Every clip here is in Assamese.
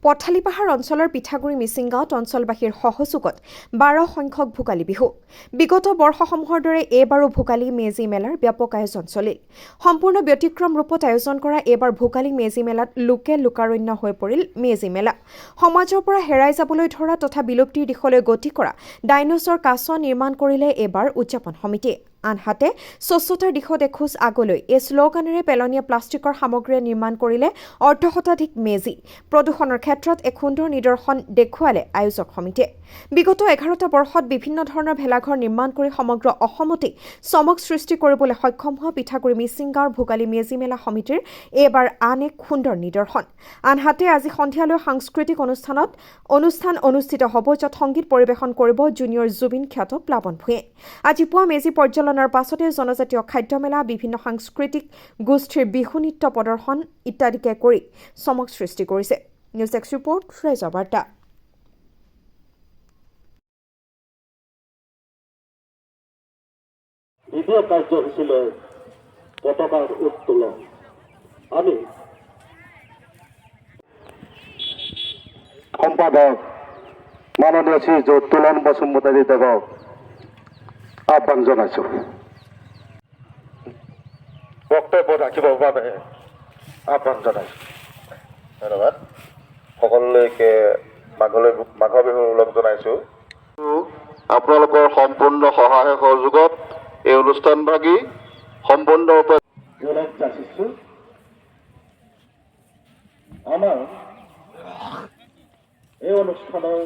পথালিপাহাৰ অঞ্চলৰ পিঠাগুৰি মিচিং গাঁৱত অঞ্চলবাসীৰ সহযোগত 12 সংখ্যক ভোগালী বিহু। বিগত বৰ্ষসমূহৰ দৰে এইবাৰো ভোগালী মেজি মেলাৰ ব্যাপক আয়োজন চলিল। সম্পূৰ্ণ ব্যতিক্ৰম ৰূপত আয়োজন কৰা এইবাৰ ভোগালী মেজি মেলাত লোকে লোকাৰণ্য হৈ পৰিল মেজি মেলা। সমাজৰ পৰা হেৰাই যাবলৈ ধৰা তথা বিলুপ্তিৰ দিশলৈ গতি কৰা ডাইনোছৰ কাছ নিৰ্মাণ কৰিলে এইবাৰ উদযাপন সমিতিয়ে। আনহাতে স্বচ্ছতাৰ দিশত এখোজ আগলৈ এই শ্লোগানেৰে পেলনীয়া প্লাষ্টিকৰ সামগ্ৰীৰে নিৰ্মাণ কৰিলে অৰ্ধশতাধিক মেজি। প্ৰদূষণৰ ক্ষেত্ৰত এক সুন্দৰ নিদৰ্শন দেখুৱালে আয়োজক সমিতিয়ে। বিগত 11টা বৰ্ষত বিভিন্ন ধৰণৰ ভেলাঘৰ নিৰ্মাণ কৰি সমগ্ৰ অসমতে চমক সৃষ্টি কৰিবলৈ সক্ষম হোৱা পিঠাগুৰি মিচিং গাঁৱৰ ভোগালী মেজি মেলা সমিতিৰ এইবাৰ আন এক সুন্দৰ নিদৰ্শন। আনহাতে আজি সন্ধিয়ালৈ সাংস্কৃতিক অনুষ্ঠান অনুষ্ঠিত হ'ব, য'ত সংগীত পৰিৱেশন কৰিব জুনিয়ৰ জুবিন খ্যাত প্লাৱন ভূঞে। আজি পুৱা মেজি পৰ্যলনৰ পাছতে জনজাতীয় খাদ্য মেলা, বিভিন্ন সাংস্কৃতিক গোষ্ঠীৰ বিহু নৃত্য প্ৰদৰ্শন ইত্যাদিকে কৰি চমক সৃষ্টি কৰিছে। নিউজ ডেস্ক ৰিপৰ্ট, ৰাইজৰ বাৰ্তা। দ্বিতীয় কাৰ্য হৈছিলে পতাকাৰ উত্তোলন। আমি সম্পাদক মাননীয় শ্ৰী তুলন বসুমতাৰী দেৱক আহ্বান জনাইছোঁ। বক্তব্য ৰাখিবৰ বাবে আহ্বান জনাইছোঁ। ধন্যবাদ। সকলোলৈকে মাঘৰ বিহুৰ ওলগ জনাইছোঁ। আপোনালোকৰ সম্পূৰ্ণ সহায় সহযোগত এই অনুষ্ঠানভাগী সম্পূৰ্ণৰূপে যাচিছোঁ। আমাৰ এই অনুষ্ঠানৰ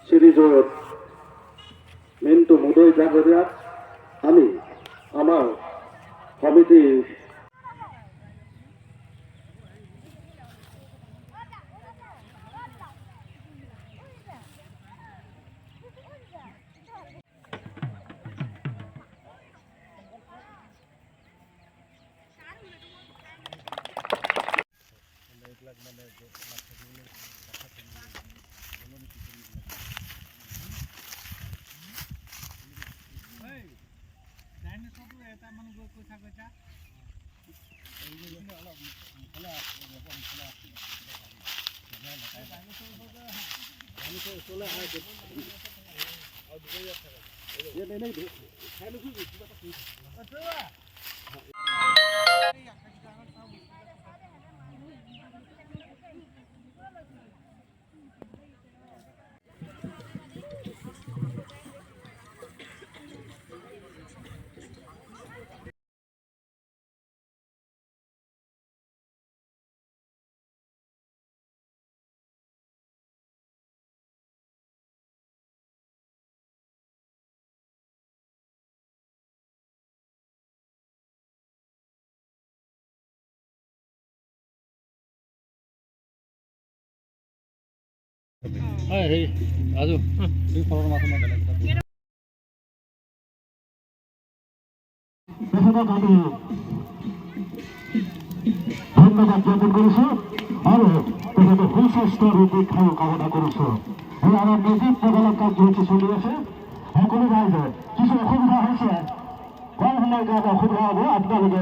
সিৰিজত মিন্টু মুদৈ জাগৰিয়াত আমি আমাৰ সমিতি ধন্যবাদ জ্ঞাপন কৰিছোঁ আৰু তেখেতে সুস্বাস্থ্য দীৰ্ঘায়ু কামনা কৰিছোঁ। এই আমাৰ মেজিক প্ৰদানৰ কাৰ্যসূচী চলি আছে। সকলো ৰাইজে কিছু অসুবিধা হৈছে, কম সময়ৰ কাৰণে অসুবিধা হ'ব, আপোনালোকে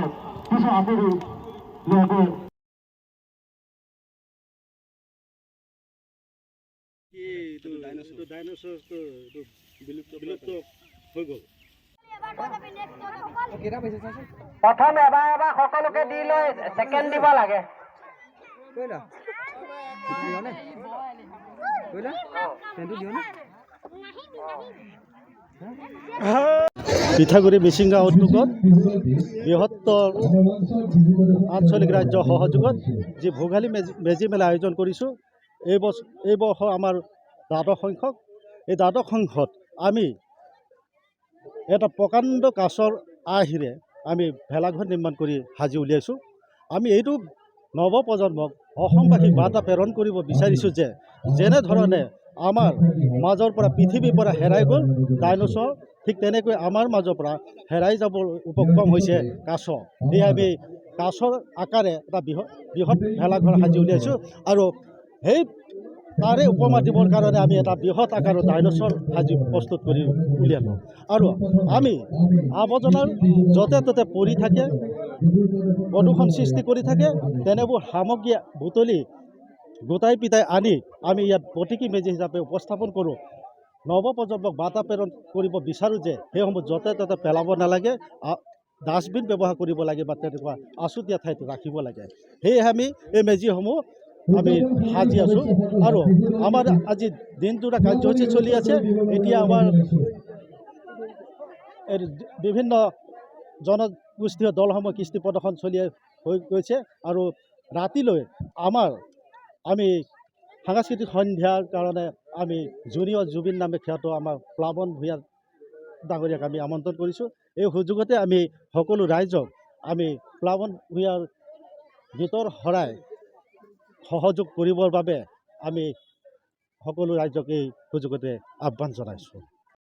কিছু আঁতৰি লোৱাকৈ প্ৰথম এবাৰ সকলোকে দি লৈ ছেকেণ্ড দিব লাগে। পিঠাগুৰি মিচিং গাঁও উদ্যোগত বৃহত্তৰ আঞ্চলিক ৰাজ্যৰ সহযোগত যি ভোগালী মেজি মেলা আয়োজন কৰিছোঁ, এই বৰ্ষ আমাৰ দ্বাদশ সংখ্যক। এই দ্বাদশ সংখ্যত আমি এটা প্ৰকাণ্ড কাছৰ আৰ্হিৰে আমি ভেলাঘৰ নিৰ্মাণ কৰি সাজি উলিয়াইছোঁ। আমি এইটো নৱপ্ৰজন্মক অসমবাসীক বাৰ্তা প্ৰেৰণ কৰিব বিচাৰিছোঁ যে যেনেধৰণে আমাৰ মাজৰ পৰা পৃথিৱীৰ পৰা হেৰাই গ'ল ডাইন'ছৰ, ঠিক তেনেকৈ আমাৰ মাজৰ পৰা হেৰাই যাবৰ উপক্ৰম হৈছে কাছ। সেয়ে আমি কাছৰ আকাৰে এটা বৃহৎ ভেলাঘৰ সাজি উলিয়াইছোঁ আৰু সেই তাৰে উপমা দিবৰ কাৰণে আমি এটা বৃহৎ আকাৰৰ ডাইন'ছৰ সাজি প্ৰস্তুত কৰি উলিয়ালোঁ। আৰু আমি আৱৰ্জনাৰ য'তে ত'তে পৰি থাকে, প্ৰদূষণ সৃষ্টি কৰি থাকে, তেনেবোৰ সামগ্ৰী বুটলি গোটাই পিটাই আনি আমি ইয়াত প্ৰতীকী মেজি হিচাপে উপস্থাপন কৰোঁ। নৱপ্ৰজন্মক বাৰ্তা প্ৰেৰণ কৰিব বিচাৰোঁ যে সেইসমূহ য'তে ত'তে পেলাব নালাগে, ডাষ্টবিন ব্যৱহাৰ কৰিব লাগে বা তেনেকুৱা আচুতীয়া ঠাইত ৰাখিব লাগে। সেয়েহে আমি এই মেজিসমূহ আমি সাজি আছোঁ আৰু আমাৰ আজি দিনটোৰ কাৰ্যসূচী চলি আছে। এতিয়া আমাৰ বিভিন্ন জনগোষ্ঠীয় দলসমূহ কৃষ্টি প্ৰদৰ্শন চলি হৈ গৈছে আৰু ৰাতিলৈ আমি সাংস্কৃতিক সন্ধ্যাৰ কাৰণে আমি জুনিয়ৰ জুবিন নামে খ্যাত আমাৰ প্লাৱন ভূঞা ডাঙৰীয়াক আমি আমন্ত্ৰণ কৰিছোঁ। এই সুযোগতে আমি সকলো ৰাইজক আমি প্লাৱন ভূঞাৰ গীতৰ শৰাই সহযোগ কৰিবৰ বাবে আমি সকলো ৰাইজক এই সুযোগতে আহ্বান জনাইছোঁ।